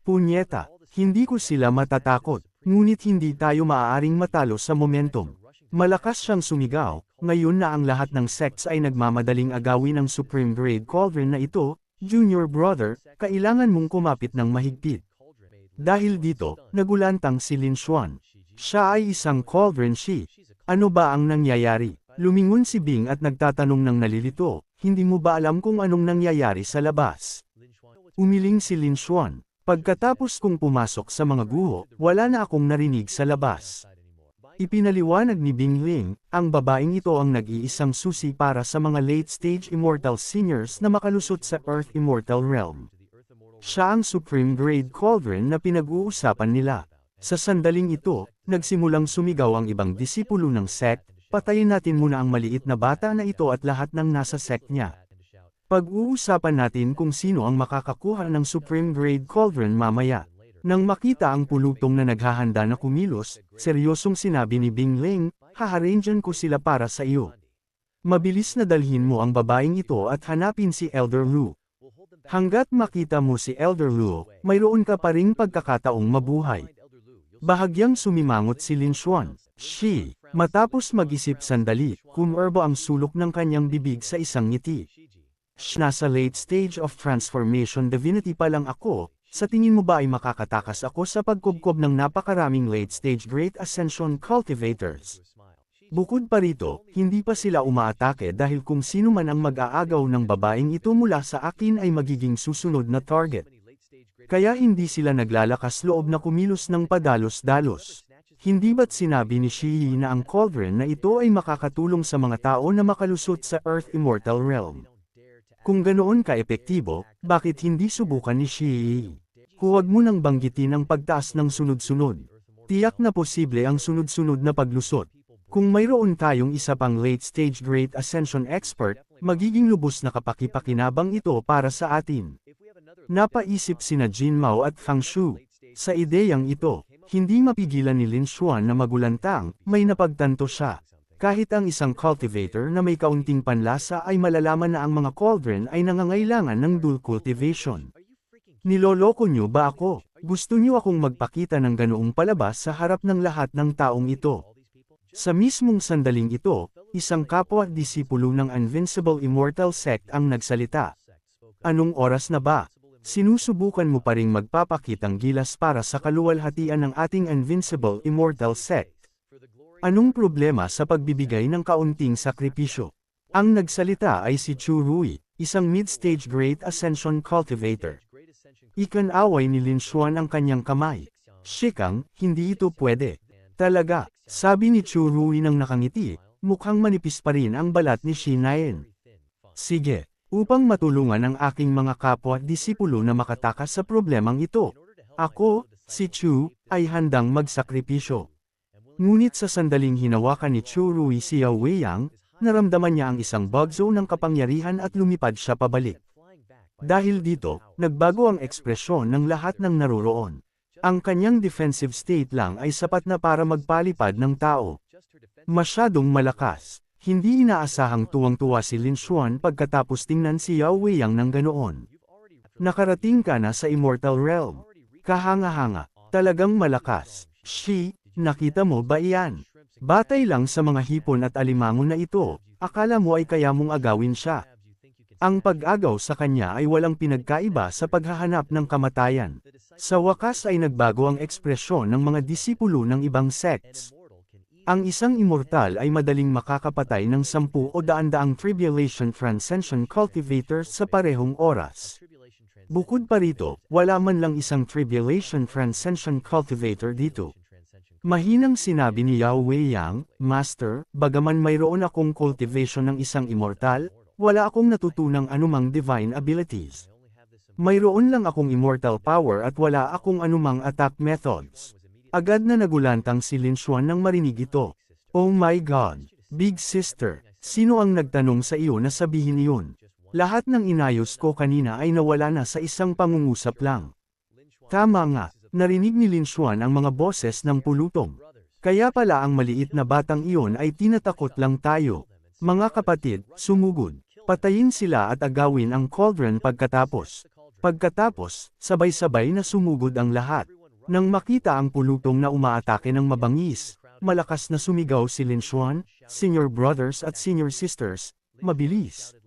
Punyeta, hindi ko sila matatakot, ngunit hindi tayo maaaring matalo sa momentum. Malakas siyang sumigaw, ngayon na ang lahat ng sects ay nagmamadaling agawin ang Supreme Grade Cauldron na ito, Junior Brother, kailangan mong kumapit ng mahigpit. Dahil dito, nagulantang si Lin Xuan. Siya ay isang Cauldron Shi. Ano ba ang nangyayari? Lumingon si Bing at nagtatanong ng nalilito, hindi mo ba alam kung anong nangyayari sa labas? Umiling si Lin Xuan. Pagkatapos kong pumasok sa mga guho, wala na akong narinig sa labas. Ipinaliwanag ni Bing Ling, ang babaeng ito ang nag-iisang susi para sa mga late-stage Immortal Seniors na makalusot sa Earth Immortal Realm. Siya ang Supreme Grade Cauldron na pinag-uusapan nila. Sa sandaling ito, nagsimulang sumigaw ang ibang disipulo ng sect, patayin natin muna ang maliit na bata na ito at lahat ng nasa sect niya. Pag-uusapan natin kung sino ang makakakuha ng Supreme Grade Cauldron mamaya. Nang makita ang pulutong na naghahanda na kumilos, seryosong sinabi ni Bing Ling, haharangyan ko sila para sa iyo. Mabilis na dalhin mo ang babaeng ito at hanapin si Elder Lu. Hanggat makita mo si Elder Lu, mayroon ka pa ring pagkakataong mabuhay. Bahagyang sumimangot si Lin Xuan. Shi, matapos mag-isip sandali, kumerbo ang sulok ng kanyang bibig sa isang ngiti. Nasa late stage of transformation divinity pa lang ako. Sa tingin mo ba ay makakatakas ako sa pagkubkob ng napakaraming late-stage Great Ascension Cultivators? Bukod pa rito, hindi pa sila umaatake dahil kung sino man ang mag-aagaw ng babaeng ito mula sa akin ay magiging susunod na target. Kaya hindi sila naglalakas loob na kumilos ng padalos-dalos. Hindi ba't sinabi ni Shi na ang cauldron na ito ay makakatulong sa mga tao na makalusot sa Earth Immortal Realm? Kung ganoon ka-epektibo, bakit hindi subukan ni Shi? Huwag mo nang banggitin ang pagtaas ng sunod-sunod. Tiyak na posible ang sunod-sunod na paglusot. Kung mayroon tayong isa pang late-stage Great Ascension expert, magiging lubos na kapakipakinabang ito para sa atin. Napaisip sina Jin Mao at Fang Shu. Sa ideyang ito, hindi mapigilan ni Lin Xuan na magulantang, may napagtanto siya. Kahit ang isang cultivator na may kaunting panlasa ay malalaman na ang mga cauldron ay nangangailangan ng dual cultivation. Niloloko niyo ba ako? Gusto niyo akong magpakita ng ganoong palabas sa harap ng lahat ng taong ito? Sa mismong sandaling ito, isang kapwa-disipulo ng Invincible Immortal Sect ang nagsalita. Anong oras na ba? Sinusubukan mo pa ring magpapakitang gilas para sa kaluwalhatian ng ating Invincible Immortal Sect. Anong problema sa pagbibigay ng kaunting sakripisyo? Ang nagsalita ay si Chu Rui, isang mid-stage Great Ascension Cultivator. Ikan-away ni Lin Xuan ang kanyang kamay. Shikang, hindi ito pwede. Talaga, sabi ni Chu Rui nang nakangiti, mukhang manipis pa rin ang balat ni Shi Naen. Sige, upang matulungan ang aking mga kapwa-disipulo na makatakas sa problemang ito. Ako, si Chu, ay handang magsakripisyo. Ngunit sa sandaling hinawakan ni Chu Rui si Yao Weiyang, naramdaman niya ang isang bugzo ng kapangyarihan at lumipad siya pabalik. Dahil dito, nagbago ang ekspresyon ng lahat ng naroroon. Ang kanyang defensive state lang ay sapat na para magpalipad ng tao. Masyadong malakas. Hindi inaasahang tuwang-tuwa si Lin Xuan pagkatapos tingnan si Yao Weiyang ng ganoon. Nakarating ka na sa Immortal Realm. Kahanga-hanga, talagang malakas. Shi, nakita mo ba iyan? Batay lang sa mga hipon at alimango na ito, akala mo ay kaya mong agawin siya. Ang pag-agaw sa kanya ay walang pinagkaiba sa paghahanap ng kamatayan. Sa wakas ay nagbago ang ekspresyon ng mga disipulo ng ibang sects. Ang isang immortal ay madaling makakapatay ng 10 o 100 Tribulation Transcension Cultivators sa parehong oras. Bukod pa rito, wala man lang isang Tribulation Transcension Cultivator dito. Mahinang sinabi ni Yao Weiyang, Master, bagaman mayroon akong cultivation ng isang immortal, wala akong natutunang anumang divine abilities. Mayroon lang akong immortal power at wala akong anumang attack methods. Agad na nagulantang si Lin Xuan nang marinig ito. Oh my God! Big sister, sino ang nagtanong sa iyo na sabihin iyon? Lahat ng inayos ko kanina ay nawala na sa isang pangungusap lang. Tama nga, narinig ni Lin Xuan ang mga boses ng pulutong. Kaya pala ang maliit na batang iyon ay tinatakot lang tayo. Mga kapatid, sumugod. Patayin sila at agawin ang cauldron pagkatapos. Pagkatapos, sabay-sabay na sumugod ang lahat. Nang makita ang pulutong na umaatake ng mabangis, malakas na sumigaw si Lin Xuan, "Senior brothers at senior sisters, mabilis.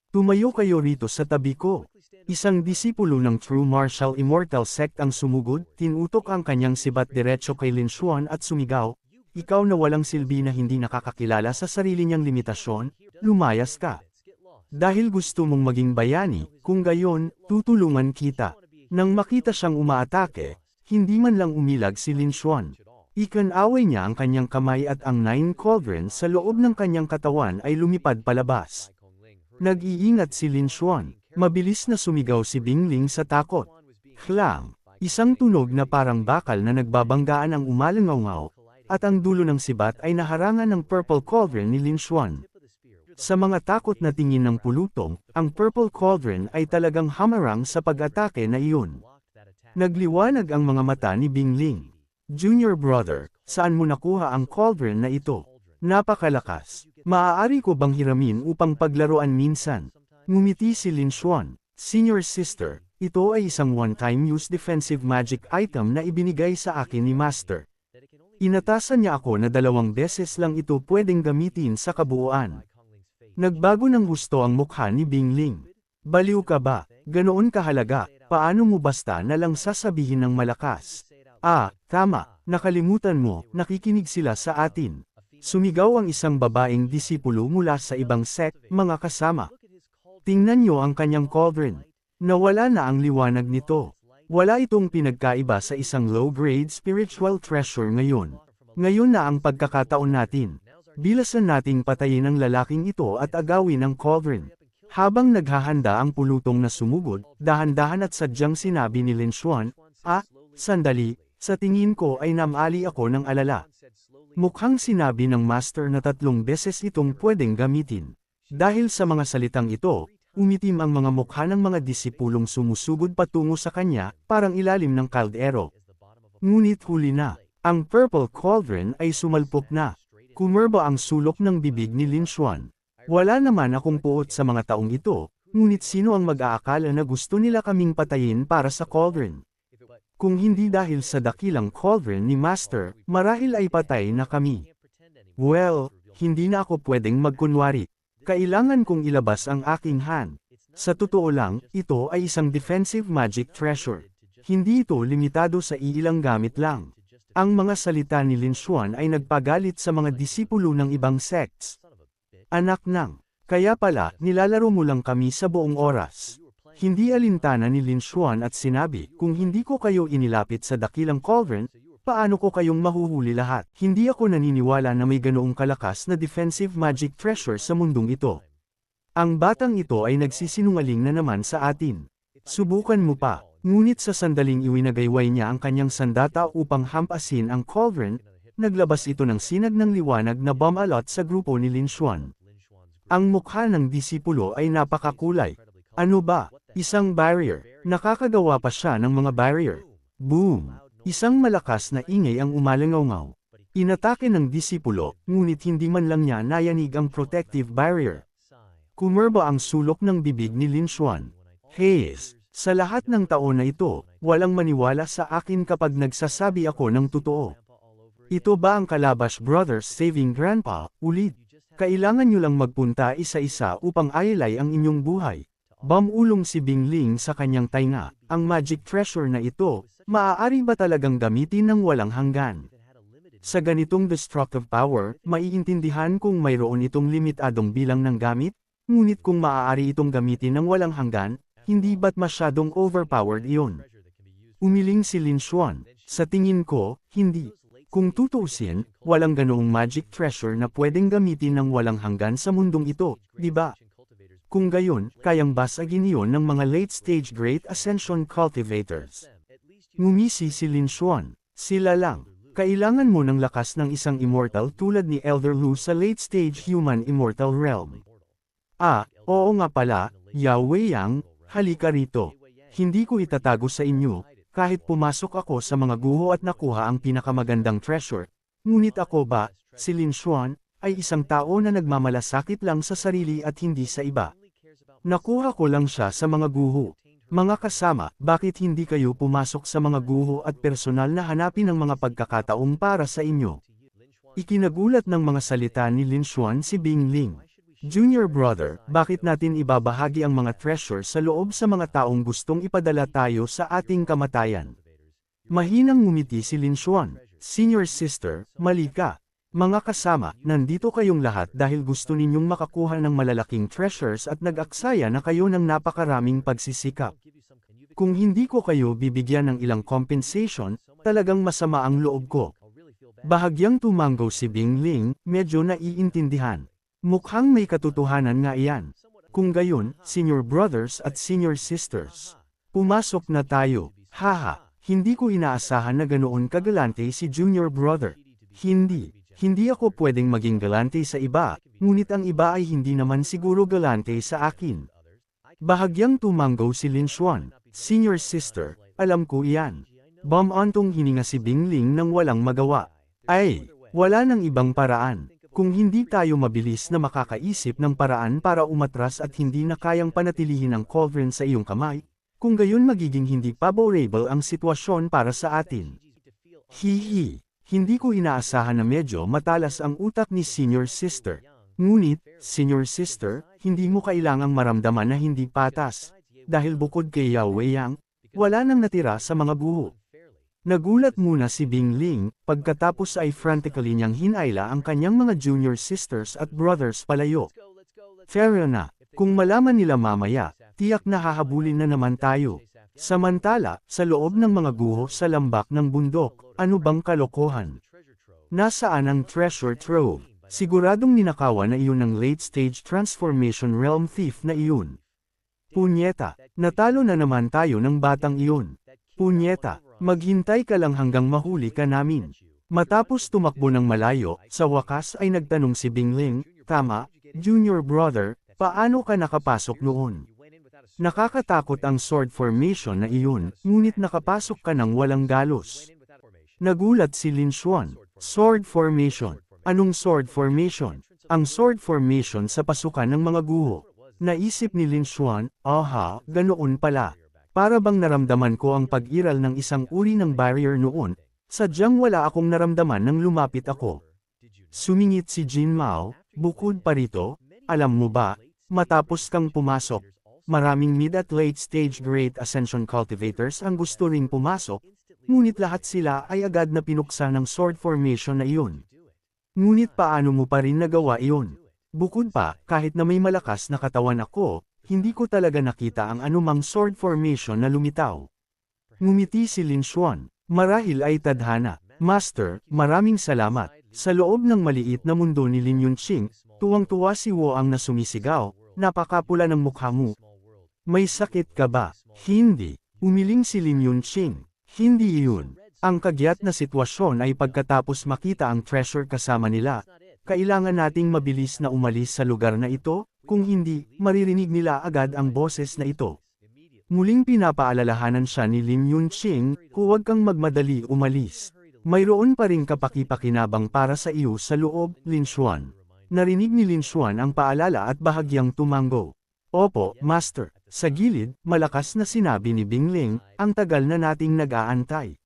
Tumayo kayo rito sa tabi ko." Isang disipulo ng True Martial Immortal Sect ang sumugod, tinutok ang kanyang sibat diretso kay Lin Xuan at sumigaw, "Ikaw na walang silbi na hindi nakakakilala sa sarili niyang limitasyon, lumayas ka. Dahil gusto mong maging bayani, kung gayon, tutulungan kita." Nang makita siyang umaatake, hindi man lang umilag si Lin Xuan. Ikinaway niya ang kanyang kamay at ang 9 cauldron sa loob ng kanyang katawan ay lumipad palabas. Nag-iingat si Lin Xuan. Mabilis na sumigaw si Bingling sa takot. Klang! Isang tunog na parang bakal na nagbabanggaan ang umalangaw-ngaw, at ang dulo ng sibat ay naharangan ng purple cauldron ni Lin Xuan. Sa mga takot na tingin ng pulutong, ang purple cauldron ay talagang hamarang sa pag-atake na iyon. Nagliwanag ang mga mata ni Bingling. "Junior brother, saan mo nakuha ang cauldron na ito? Napakalakas. Maaari ko bang hiramin upang paglaruan minsan?" Ngumiti si Lin Xuan. "Senior sister, ito ay isang one-time use defensive magic item na ibinigay sa akin ni Master. Inatasan niya ako na 2 beses lang ito pwedeng gamitin sa kabuuan." Nagbago ng husto ang mukha ni Bingling. "Baliw ka ba? Ganoon kahalaga, paano mo basta na lang sasabihin ng malakas?" "Ah, tama, nakalimutan mo, nakikinig sila sa atin." Sumigaw ang isang babaeng disipulo mula sa ibang sect, "Mga kasama. Tingnan niyo ang kanyang cauldron. Nawala na ang liwanag nito. Wala itong pinagkaiba sa isang low-grade spiritual treasure ngayon. Ngayon na ang pagkakataon natin. Bilasan nating patayin ang lalaking ito at agawin ang cauldron." Habang naghahanda ang pulutong na sumugod, dahan-dahan at sadyang sinabi ni Lin Xuan, Sandali, sa tingin ko ay namali ako ng alala." Mukhang sinabi ng master na 3 beses itong pwedeng gamitin. Dahil sa mga salitang ito, umitim ang mga mukha ng mga disipulong sumusugod patungo sa kanya, parang ilalim ng kaldero. Ngunit huli na, ang purple cauldron ay sumalpok na. Kumerba ang sulok ng bibig ni Lin Xuan. "Wala naman akong puot sa mga taong ito, ngunit sino ang mag-aakala na gusto nila kaming patayin para sa cauldron? Kung hindi dahil sa dakilang cauldron ni Master, marahil ay patay na kami. Well, hindi na ako pwedeng magkunwari. Kailangan kong ilabas ang aking hand. Sa totoo lang, ito ay isang defensive magic treasure. Hindi ito limitado sa iilang gamit lang." Ang mga salita ni Lin Xuan ay nagpagalit sa mga disipulo ng ibang sects. "Anak ng, kaya pala, nilalaro mo lang kami sa buong oras." Hindi alintana ni Lin Xuan at sinabi, "Kung hindi ko kayo inilapit sa dakilang cauldron, paano ko kayong mahuhuli lahat? Hindi ako naniniwala na may ganoong kalakas na defensive magic treasure sa mundong ito. Ang batang ito ay nagsisinungaling na naman sa atin. Subukan mo pa." Ngunit sa sandaling iwinagayway niya ang kanyang sandata upang hampasin ang cauldron, naglabas ito ng sinag ng liwanag na bumalot sa grupo ni Lin Xuan. Ang mukha ng disipulo ay napakakulay. "Ano ba? Isang barrier. Nakakagawa pa siya ng mga barrier." Boom! Isang malakas na ingay ang umalangaw-ngaw. Inatake ng disipulo, ngunit hindi man lang niya nayanig ang protective barrier. Kumerba ang sulok ng bibig ni Lin Xuan. "Hayes! Sa lahat ng taon na ito, walang maniwala sa akin kapag nagsasabi ako ng totoo. Ito ba ang Calabash Brothers Saving Grandpa, ulit? Kailangan nyo lang magpunta isa-isa upang ayalay ang inyong buhay." Bumulong si Bingling sa kanyang tainga. "Ang magic treasure na ito, maaari ba talagang gamitin ng walang hanggan? Sa ganitong destructive power, maiintindihan kung mayroon itong limitadong bilang ng gamit, ngunit kung maaari itong gamitin ng walang hanggan, hindi ba't masyadong overpowered iyon?" Umiling si Lin Xuan. "Sa tingin ko, hindi. Kung tutuusin, walang ganoong magic treasure na pwedeng gamitin ng walang hanggan sa mundong ito, di ba? Kung gayon, kayang basagin iyon ng mga late-stage Great Ascension cultivators." Ngumisi si Lin Xuan. "Sila lang. Kailangan mo ng lakas ng isang immortal tulad ni Elder Lu sa late-stage human immortal realm." Oo nga pala, Yao Weiyang. Halika rito. Hindi ko itatago sa inyo, kahit pumasok ako sa mga guho at nakuha ang pinakamagandang treasure. Ngunit ako ba, si Lin Xuan, ay isang tao na nagmamalasakit lang sa sarili at hindi sa iba. Nakuha ko lang siya sa mga guho. Mga kasama, bakit hindi kayo pumasok sa mga guho at personal na hanapin ang mga pagkakataong para sa inyo? Ikinagulat ng mga salita ni Lin Xuan si Bing Ling. Junior brother, bakit natin ibabahagi ang mga treasure sa loob sa mga taong gustong ipadala tayo sa ating kamatayan? Mahinang ngumiti si Lin Xuan. Senior sister, mali ka. Mga kasama, nandito kayong lahat dahil gusto ninyong makakuha ng malalaking treasures at nag-aksaya na kayo ng napakaraming pagsisikap. Kung hindi ko kayo bibigyan ng ilang compensation, talagang masama ang loob ko. Bahagyang tumanggo si Bing Ling, medyo naiintindihan. Mukhang may katotohanan nga iyan. Kung gayon, senior brothers at senior sisters, pumasok na tayo. Haha, hindi ko inaasahan na ganoon kagalante si junior brother. Hindi ako pwedeng maging galante sa iba, ngunit ang iba ay hindi naman siguro galante sa akin. Bahagyang tumanggo si Lin Xuan. Senior sister, alam ko iyan. Bumantong hininga si Bing Ling nang walang magawa. Ay, wala nang ibang paraan. Kung hindi tayo mabilis na makakaisip ng paraan para umatras at hindi na kayang panatilihin ang cauldron sa iyong kamay, kung gayon magiging hindi favorable ang sitwasyon para sa atin. Hihi, hindi ko inaasahan na medyo matalas ang utak ni senior sister. Ngunit, senior sister, hindi mo kailangang maramdaman na hindi patas. Dahil bukod kay Yao Weiyang, wala nang natira sa mga guho. Nagulat muna si Bing Ling, pagkatapos ay frantically niyang hinayla ang kanyang mga junior sisters at brothers palayo. Fair na, kung malaman nila mamaya, tiyak na hahabulin na naman tayo. Samantala, sa loob ng mga guho sa lambak ng bundok, ano bang kalokohan? Nasaan ang treasure trove? Siguradong ninakawan na iyon ng late-stage transformation realm thief na iyon. Punyeta, natalo na naman tayo ng batang iyon. Punyeta, maghintay ka lang hanggang mahuli ka namin. Matapos tumakbo ng malayo, sa wakas ay nagtanong si Bing Ling, tama, junior brother, paano ka nakapasok noon? Nakakatakot ang sword formation na iyon, ngunit nakapasok ka ng walang galos. Nagulat si Lin Xuan. Sword formation. Anong sword formation? Ang sword formation sa pasukan ng mga guho. Naisip ni Lin Xuan, aha, ganoon pala. Para bang naramdaman ko ang pag-iral ng isang uri ng barrier noon, sadyang wala akong naramdaman nang lumapit ako. Sumingit si Jin Mao, bukod pa rito, alam mo ba, matapos kang pumasok, maraming mid at late stage Great Ascension cultivators ang gusto ring pumasok, ngunit lahat sila ay agad na pinuksa ng sword formation na iyon. Ngunit paano mo pa rin nagawa iyon? Bukod pa, kahit na may malakas na katawan ako, hindi ko talaga nakita ang anumang sword formation na lumitaw. Ngumiti si Lin Xuan. Marahil ay tadhana. Master, maraming salamat. Sa loob ng maliit na mundo ni Lin Yunqing, tuwang-tuwa si Woang na sumisigaw, napakapula ng mukha mo. May sakit ka ba? Hindi. Umiling si Lin Yunqing. Hindi iyon. Ang kagyat na sitwasyon ay pagkatapos makita ang treasure kasama nila. Kailangan nating mabilis na umalis sa lugar na ito, kung hindi, maririnig nila agad ang boses na ito. Muling pinapaalalahanan siya ni Lin Yunqing, huwag kang magmadali umalis. Mayroon pa ring kapaki-pakinabang para sa iyo sa loob, Lin Xuan. Narinig ni Lin Xuan ang paalala at bahagyang tumanggo. Opo, Master. Sa gilid, malakas na sinabi ni Bing Ling, ang tagal na nating nag-aantay.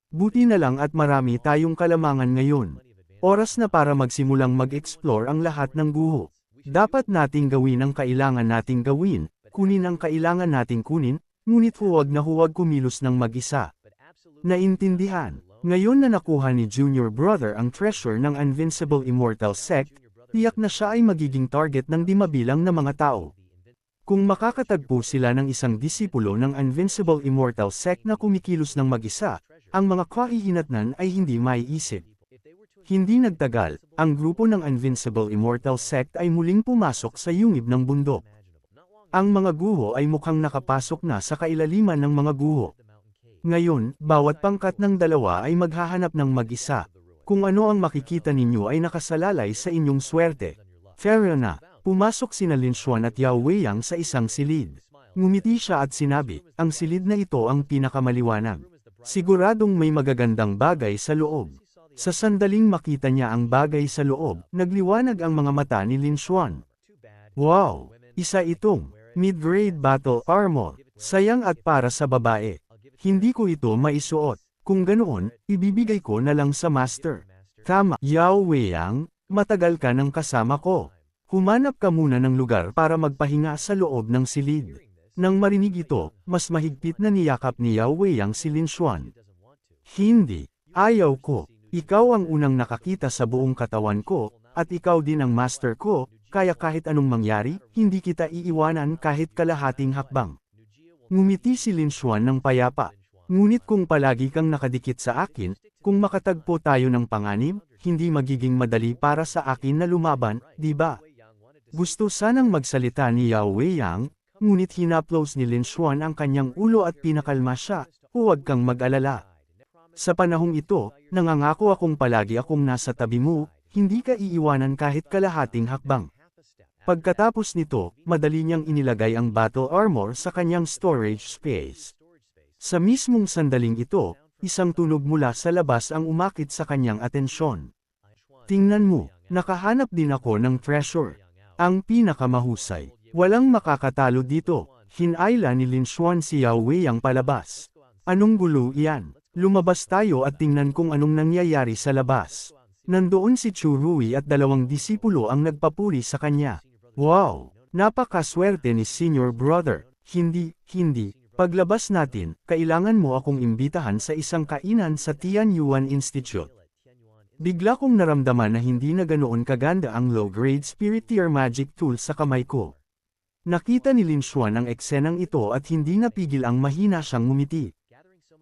Buti na lang at marami tayong kalamangan ngayon. Oras na para magsimulang mag-explore ang lahat ng guho. Dapat nating gawin ang kailangan nating gawin, kunin ang kailangan nating kunin, ngunit huwag na huwag kumilos ng mag-isa. Naintindihan, ngayon na nakuha ni Junior Brother ang treasure ng Invincible Immortal Sect, tiyak na siya ay magiging target ng di mabilang na mga tao. Kung makakatagpo sila ng isang disipulo ng Invincible Immortal Sect na kumikilos ng mag-isa, ang mga kahihinatnan ay hindi maiisip. Hindi nagtagal, ang grupo ng Invincible Immortal Sect ay muling pumasok sa yungib ng bundok. Ang mga guho ay mukhang nakapasok na sa kailaliman ng mga guho. Ngayon, bawat pangkat ng dalawa ay maghahanap ng mag-isa. Kung ano ang makikita ninyo ay nakasalalay sa inyong swerte. Fair na, pumasok sina Lin Xuan at Yao Weiyang sa isang silid. Ngumiti siya at sinabi, ang silid na ito ang pinakamaliwanag. Siguradong may magagandang bagay sa loob. Sa sandaling makita niya ang bagay sa loob, nagliwanag ang mga mata ni Lin Xuan. Wow! Isa itong mid-grade battle armor. Sayang at para sa babae. Hindi ko ito maisuot. Kung ganoon, ibibigay ko na lang sa master. Tama, Yao Weiyang, matagal ka nang kasama ko. Humanap ka muna ng lugar para magpahinga sa loob ng silid. Nang marinig ito, mas mahigpit na niyakap ni Yao Weiyang si Lin Xuan. Hindi, ayaw ko. Ikaw ang unang nakakita sa buong katawan ko, at ikaw din ang master ko, kaya kahit anong mangyari, hindi kita iiwanan kahit kalahating hakbang. Ngumiti si Lin Xuan ng payapa. Ngunit kung palagi kang nakadikit sa akin, kung makatagpo tayo ng panganib, hindi magiging madali para sa akin na lumaban, di ba? Gusto sanang magsalita ni Yao Weiyang, ngunit hinaplos ni Lin Xuan ang kanyang ulo at pinakalma siya, huwag kang mag-alala. Sa panahong ito, nangangako akong palagi akong nasa tabi mo, hindi ka iiwanan kahit kalahating hakbang. Pagkatapos nito, madali niyang inilagay ang battle armor sa kanyang storage space. Sa mismong sandaling ito, isang tunog mula sa labas ang umakit sa kanyang atensyon. Tingnan mo, nakahanap din ako ng treasure. Ang pinakamahusay. Walang makakatalo dito. Hinayla ni Lin Xuan si Yao Weiyang palabas. Anong gulo iyan? Lumabas tayo at tingnan kung anong nangyayari sa labas. Nandoon si Chu Rui at 2 disipulo ang nagpapuri sa kanya. Wow! Napakaswerte ni Senior Brother. Hindi. Paglabas natin, kailangan mo akong imbitahan sa isang kainan sa Tianyuan Institute. Bigla kong naramdaman na hindi na ganoon kaganda ang low-grade spirit tier magic tool sa kamay ko. Nakita ni Lin Xuan ang eksenang ito at hindi napigil ang mahina siyang ngumiti.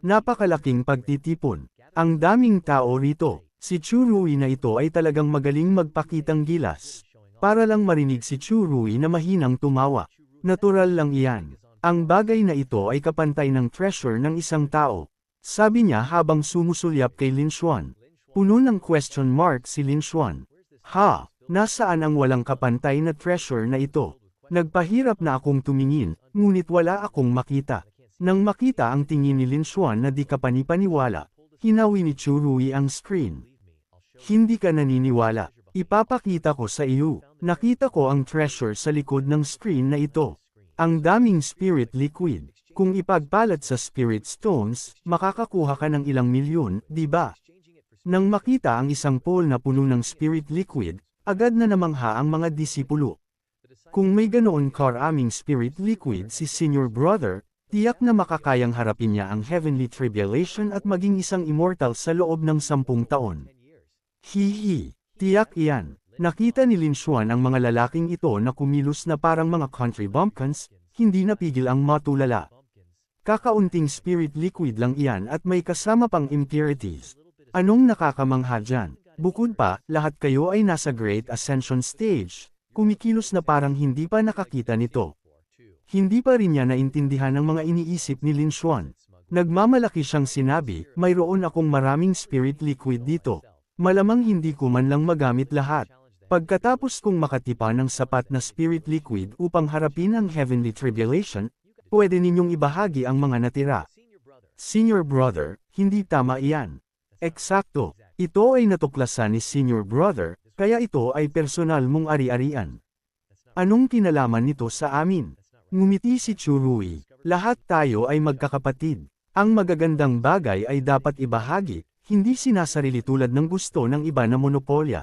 Napakalaking pagtitipon. Ang daming tao rito. Si Chu Rui na ito ay talagang magaling magpakitang gilas. Para lang marinig si Chu Rui na mahinang tumawa. Natural lang iyan. Ang bagay na ito ay kapantay ng treasure ng isang tao. Sabi niya habang sumusulyap kay Lin Xuan. Puno ng question mark si Lin Xuan. Ha, nasaan ang walang kapantay na treasure na ito? Nagpahirap na akong tumingin, ngunit wala akong makita. Nang makita ang tingin ni Lin Xuan na di ka panipaniwala, hinawi ni Chu Rui ang screen. Hindi ka naniniwala. Ipapakita ko sa iyo. Nakita ko ang treasure sa likod ng screen na ito. Ang daming spirit liquid. Kung ipagpalat sa spirit stones, makakakuha ka ng ilang milyon, di ba? Nang makita ang isang pool na puno ng spirit liquid, agad na namangha ang mga disipulo. Kung may ganoon karaming spirit liquid si Senior Brother, tiyak na makakayang harapin niya ang heavenly tribulation at maging isang immortal sa loob ng 10 taon. Hihi, tiyak iyan. Nakita ni Lin Xuan ang mga lalaking ito na kumilos na parang mga country bumpkins, hindi napigil ang matulala. Kakaunting spirit liquid lang iyan at may kasama pang impurities. Anong nakakamangha dyan? Bukod pa, lahat kayo ay nasa Great Ascension Stage. Kumikilos na parang hindi pa nakakita nito. Hindi pa rin niya naintindihan ang mga iniisip ni Lin Xuan. Nagmamalaki siyang sinabi, mayroon akong maraming spirit liquid dito. Malamang hindi ko man lang magamit lahat. Pagkatapos kong makatipa ng sapat na spirit liquid upang harapin ang heavenly tribulation, pwede ninyong ibahagi ang mga natira. Senior Brother, hindi tama iyan. Eksakto, ito ay natuklasan ni Senior Brother, kaya ito ay personal mong ari-arian. Anong kinalaman nito sa amin? Ngumiti si Chu Rui. Lahat tayo ay magkakapatid. Ang magagandang bagay ay dapat ibahagi, hindi sinasarili tulad ng gusto ng iba na monopolya.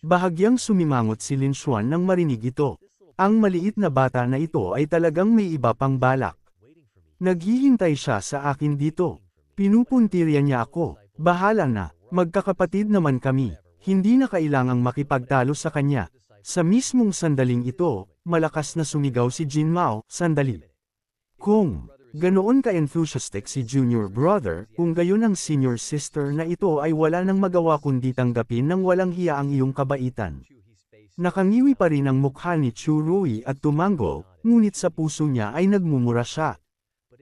Bahagyang sumimangot si Lin Xuan nang marinig ito. Ang maliit na bata na ito ay talagang may iba pang balak. Naghihintay siya sa akin dito. Pinupuntirya niya ako. Bahala na, magkakapatid naman kami. Hindi na kailangang makipagtalo sa kanya. Sa mismong sandaling ito, malakas na sumigaw si Jin Mao, sandali. Kung ganoon ka-enthusiastic si Junior Brother, kung gayon ang senior sister na ito ay wala nang magawa kundi tanggapin ng walang hiya ang iyong kabaitan. Nakangiwi pa rin ang mukha ni Chu Rui at tumango, ngunit sa puso niya ay nagmumura siya.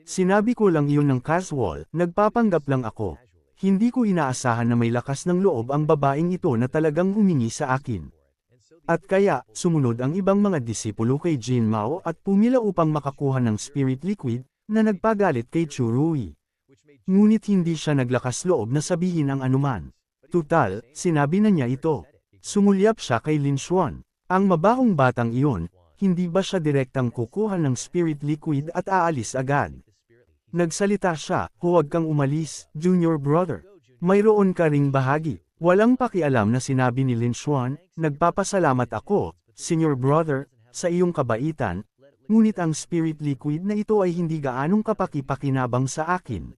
Sinabi ko lang iyon ng casual, nagpapanggap lang ako. Hindi ko inaasahan na may lakas ng loob ang babaeng ito na talagang humingi sa akin. At kaya, sumunod ang ibang mga disipulo kay Jin Mao at pumila upang makakuha ng spirit liquid, na nagpagalit kay Chu Rui. Ngunit hindi siya naglakas loob na sabihin ang anuman. Tutal, sinabi na niya ito. Sumulyap siya kay Lin Xuan. Ang mabahong batang iyon, hindi ba siya direktang kukuha ng spirit liquid at aalis agad? Nagsalita siya, huwag kang umalis, junior brother. Mayroon ka ring bahagi. Walang pakialam na sinabi ni Lin Xuan, nagpapasalamat ako, senior brother, sa iyong kabaitan, ngunit ang spirit liquid na ito ay hindi gaanong kapaki-pakinabang sa akin.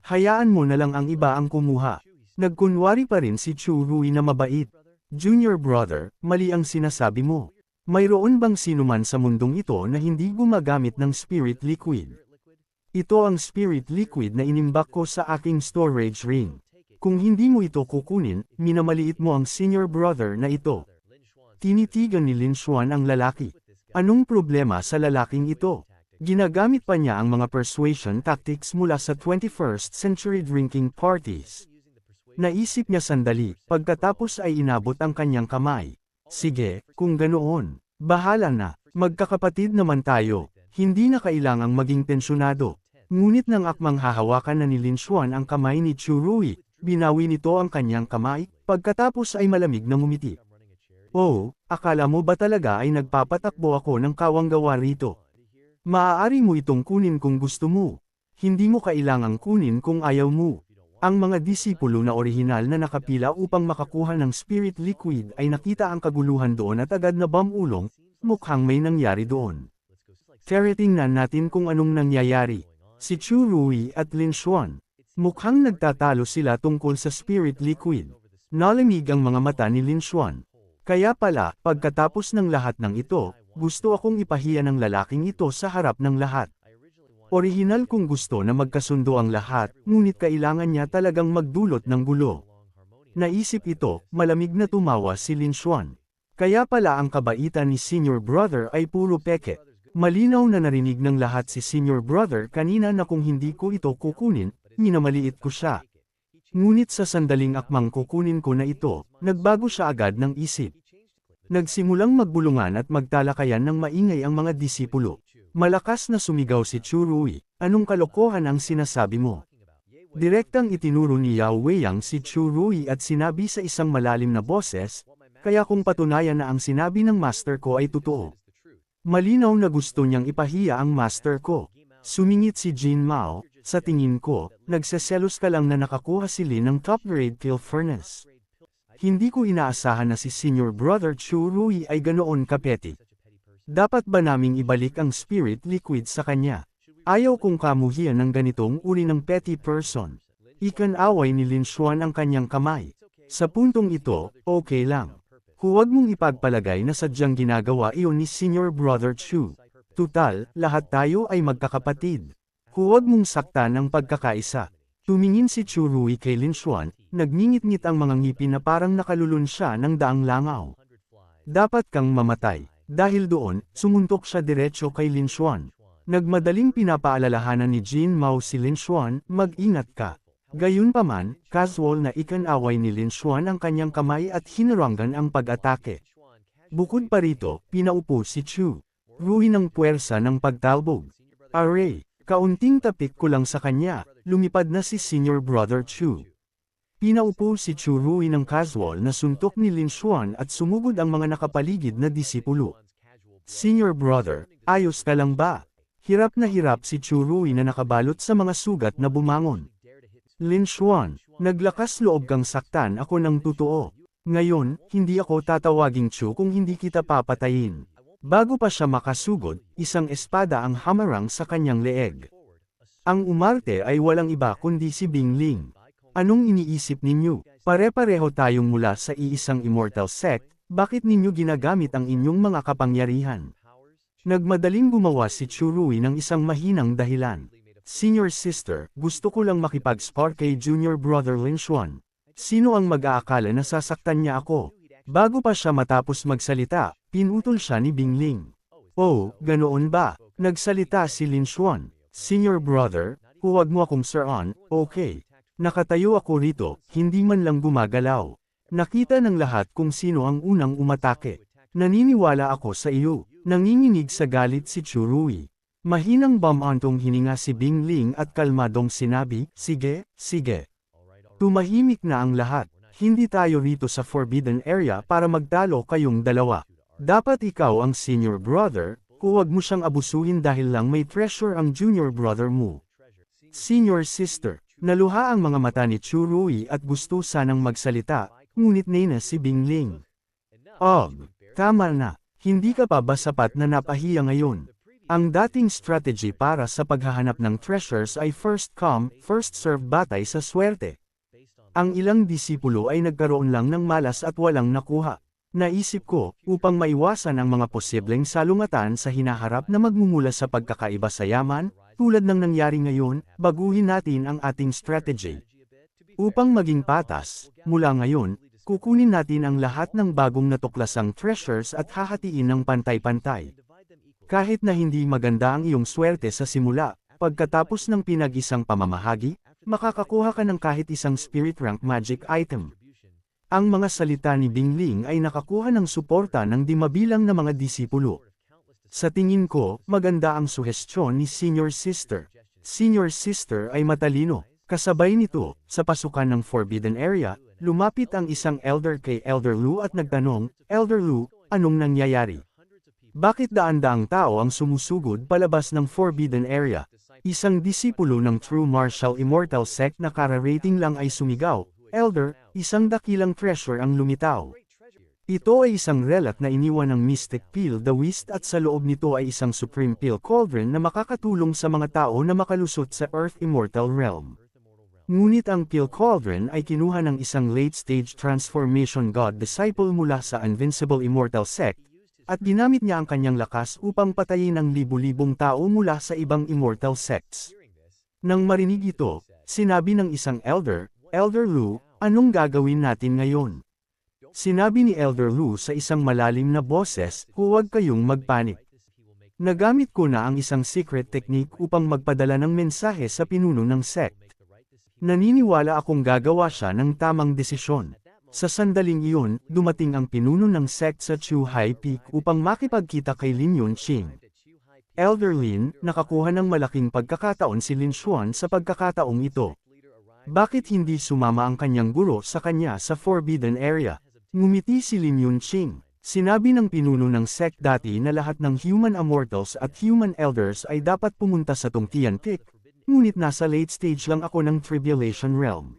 Hayaan mo na lang ang iba ang kumuha. Nagkunwari pa rin si Chu Rui na mabait. Junior brother, mali ang sinasabi mo. Mayroon bang sinuman sa mundong ito na hindi gumagamit ng spirit liquid? Ito ang spirit liquid na inimbak ko sa aking storage ring. Kung hindi mo ito kukunin, minamaliit mo ang senior brother na ito. Tinitigan ni Lin Xuan ang lalaki. Anong problema sa lalaking ito? Ginagamit pa niya ang mga persuasion tactics mula sa 21st century drinking parties. Naisip niya sandali, pagkatapos ay inabot ang kanyang kamay. Sige, kung ganoon, bahala na, magkakapatid naman tayo, hindi na kailangang maging tensyonado. Ngunit nang akmang hahawakan na ni Lin Xuan ang kamay ni Chu Rui, binawi nito ang kanyang kamay, pagkatapos ay malamig na ngumiti. Oh, akala mo ba talaga ay nagpapatakbo ako ng kawanggawa rito? Maaari mo itong kunin kung gusto mo. Hindi mo kailangang kunin kung ayaw mo. Ang mga disipulo na orihinal na nakapila upang makakuha ng spirit liquid ay nakita ang kaguluhan doon at agad na bamulong, mukhang may nangyari doon. Tara tingnan natin kung anong nangyayari. Si Chu Rui at Lin Xuan. Mukhang nagtatalo sila tungkol sa spirit liquid. Nalamig ang mga mata ni Lin Xuan. Kaya pala, pagkatapos ng lahat ng ito, gusto akong ipahiya ng lalaking ito sa harap ng lahat. Orihinal kung gusto na magkasundo ang lahat, ngunit kailangan niya talagang magdulot ng gulo. Naisip ito, malamig na tumawa si Lin Xuan. Kaya pala ang kabaitan ni senior brother ay puro peke. Malinaw na narinig ng lahat si senior brother kanina na kung hindi ko ito kukunin, minamaliit ko siya. Ngunit sa sandaling akmang kukunin ko na ito, nagbago siya agad ng isip. Nagsimulang magbulungan at magtalakayan ng maingay ang mga disipulo. Malakas na sumigaw si Chu Rui, anong kalokohan ang sinasabi mo? Direktang itinuro ni Yao Weiyang si Chu Rui at sinabi sa isang malalim na boses, kaya kung patunayan na ang sinabi ng master ko ay totoo. Malinaw na gusto niyang ipahiya ang master ko. Sumingit si Jin Mao, sa tingin ko, nagseselos ka lang na nakakuha sila ng top-grade kill furnace. Hindi ko inaasahan na si senior brother Chu Rui ay ganoon kapeti. Dapat ba naming ibalik ang spirit liquid sa kanya? Ayaw kong kamuhian ng ganitong uri ng petty person. Ikan-away ni Lin Xuan ang kanyang kamay. Sa puntong ito, okay lang. Huwag mong ipagpalagay na sadyang ginagawa iyon ni senior brother Chu. Tutal, lahat tayo ay magkakapatid. Huwag mong saktan ang pagkakaisa. Tumingin si Chu Rui kay Lin Xuan, nagngingit-ngit ang mga ngipin na parang nakalulun siya ng daang langaw. Dapat kang mamatay. Dahil doon, sumuntok siya diretso kay Lin Xuan. Nagmadaling pinapaalalahanan ni Jin Mao si Lin Xuan, mag-ingat ka. Gayunpaman, casual na ikan-away ni Lin Xuan ang kanyang kamay at hinarangan ang pag-atake. Bukod pa rito, pinaupo si Chu Rui ng puwersa ng pagtalbog. Aray, kaunting tapik ko lang sa kanya, lumipad na si senior brother Chu. Pinaupo si Chu Rui ng casual na suntok ni Lin Xuan at sumugod ang mga nakapaligid na disipulo. Senior brother, ayos ka lang ba? Hirap na hirap si Chu Rui na nakabalot sa mga sugat na bumangon. Lin Xuan, naglakas loob kang saktan ako ng totoo. Ngayon, hindi ako tatawaging Chu kung hindi kita papatayin. Bago pa siya makasugod, isang espada ang hamarang sa kanyang leeg. Ang umarte ay walang iba kundi si Bing Ling. Anong iniisip ninyo? Pare-pareho tayong mula sa iisang immortal sect, bakit ninyo ginagamit ang inyong mga kapangyarihan? Nagmadaling gumawa si Chu Rui ng isang mahinang dahilan. Senior sister, gusto ko lang makipag-spar kay junior brother Lin Xuan. Sino ang mag-aakala na sasaktan niya ako? Bago pa siya matapos magsalita, pinutol siya ni Bing Ling. Oh, ganoon ba? Nagsalita si Lin Xuan. Senior brother, huwag mo akong sir-on, okay. Nakatayo ako rito, hindi man lang gumagalaw. Nakita ng lahat kung sino ang unang umatake. Naniniwala ako sa iyo. Nanginginig sa galit si Chu Rui. Mahinang bamantong hininga si Bing Ling at kalmadong sinabi, sige, sige. Tumahimik na ang lahat. Hindi tayo rito sa forbidden area para magtalo kayong dalawa. Dapat ikaw ang senior brother, huwag mo siyang abusuhin dahil lang may treasure ang junior brother mo. Senior sister, naluha ang mga mata ni Churui at gusto sanang magsalita, ngunit na si Bingling. Tama na, hindi ka pa ba sapat na napahiya ngayon? Ang dating strategy para sa paghahanap ng treasures ay first come, first serve batay sa swerte. Ang ilang disipulo ay nagkaroon lang ng malas at walang nakuha. Naisip ko, upang maiwasan ang mga posibleng salungatan sa hinaharap na magmumula sa pagkakaiba sa yaman, tulad ng nangyari ngayon, baguhin natin ang ating strategy. Upang maging patas, mula ngayon, kukunin natin ang lahat ng bagong natuklasang treasures at hahatiin ng pantay-pantay. Kahit na hindi maganda ang iyong swerte sa simula, pagkatapos ng pinag-isang pamamahagi, makakakuha ka ng kahit isang spirit rank magic item. Ang mga salita ni Bingling ay nakakuha ng suporta ng di mabilang na mga disipulo. Sa tingin ko, maganda ang suhestyon ni Senior Sister. Senior Sister ay matalino. Kasabay nito, sa pasukan ng Forbidden Area, lumapit ang isang elder kay Elder Lu at nagtanong, Elder Lu, anong nangyayari? Bakit daan-daang tao ang sumusugod palabas ng Forbidden Area? Isang disipulo ng True Martial Immortal Sect na kararating lang ay sumigaw, Elder, isang dakilang treasure ang lumitaw. Ito ay isang relic na iniwan ng Mystic Pill the Wist at sa loob nito ay isang Supreme Pill Cauldron na makakatulong sa mga tao na makalusot sa Earth Immortal Realm. Ngunit ang Pill Cauldron ay kinuha ng isang late-stage transformation god disciple mula sa Invincible Immortal Sect, at ginamit niya ang kanyang lakas upang patayin ang libu-libong tao mula sa ibang immortal sects. Nang marinig ito, sinabi ng isang elder, Elder Lu, anong gagawin natin ngayon? Sinabi ni Elder Lu sa isang malalim na boses, huwag kayong magpanik. Nagamit ko na ang isang secret technique upang magpadala ng mensahe sa pinuno ng sect. Naniniwala akong gagawa siya ng tamang desisyon. Sa sandaling iyon, dumating ang pinuno ng sect sa Chuhai Peak upang makipagkita kay Lin Yunqing. Elder Lin, nakakuha ng malaking pagkakataon si Lin Xuan sa pagkakataong ito. Bakit hindi sumama ang kanyang guro sa kanya sa Forbidden Area? Ngumiti si Lin Yunqing. Sinabi ng pinuno ng sect dati na lahat ng human immortals at human elders ay dapat pumunta sa Tongtian Peak, ngunit nasa late stage lang ako ng Tribulation Realm.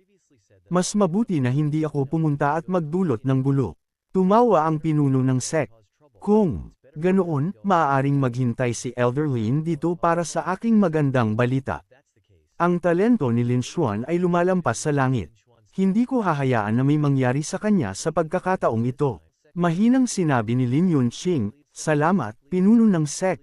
Mas mabuti na hindi ako pumunta at magdulot ng gulo. Tumawa ang pinuno ng sect. Kung ganoon, maaaring maghintay si Elder Lin dito para sa aking magandang balita. Ang talento ni Lin Xuan ay lumalampas sa langit. Hindi ko hahayaan na may mangyari sa kanya sa pagkakataong ito. Mahinang sinabi ni Lin Yunqing, salamat, pinuno ng sect.